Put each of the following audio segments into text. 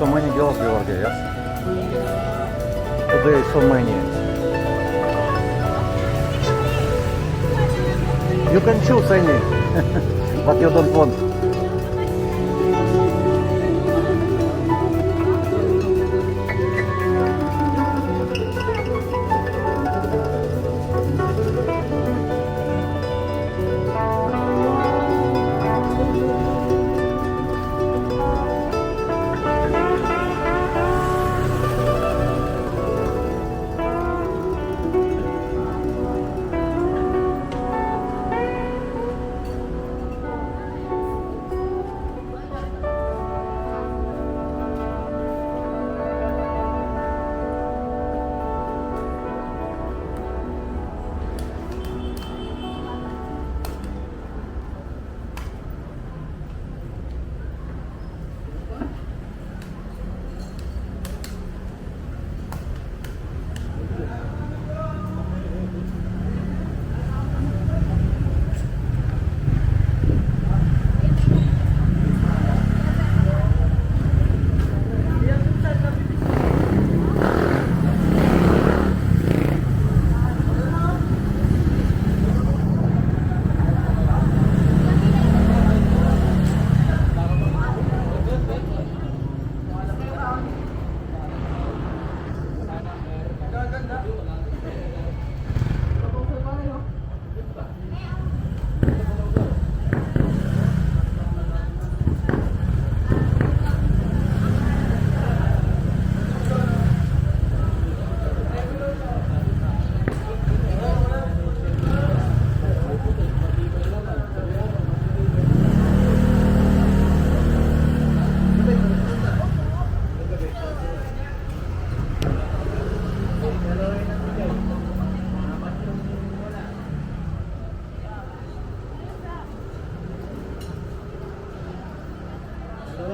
so many girls, Georgia, yes? Today so many. You can choose any, but you don't want.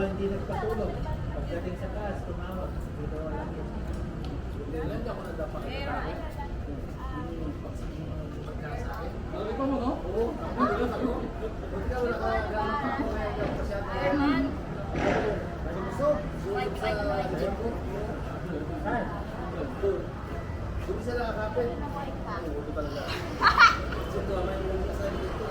Hindi nagpatulog. Pagdating sa taas, tumawag. Dito lang yun. Kailan ako nadapa? Ito mo, no? Oo. Ikaw wala ka gano'n pa ako ngayon masyado. Malusog. Sulog sa gym ko. Saan? Hindi sila nakakapit. Ito talaga. Ito naman yung kasama dito.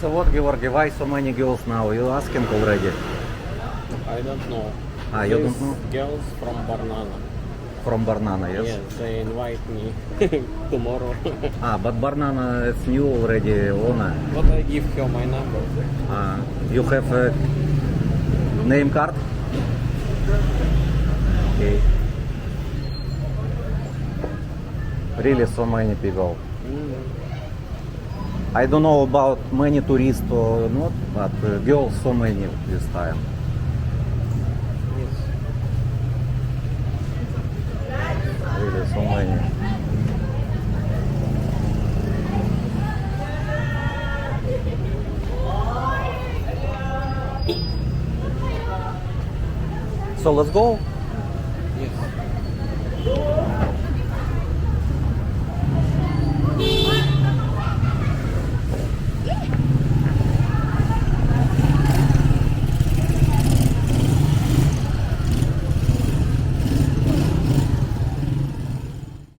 So what, Georgi, why so many girls now? You asking already? I don't know. Ah, you These don't know? girls from Barnana. from Barnana, yes? Yes, they invite me tomorrow. But Barnana is new already owner. But I give her my number. You have a name card? Okay. Really so many people. I don't know about many tourists or not, but girls so many this time. Yes. Really so many. So let's go.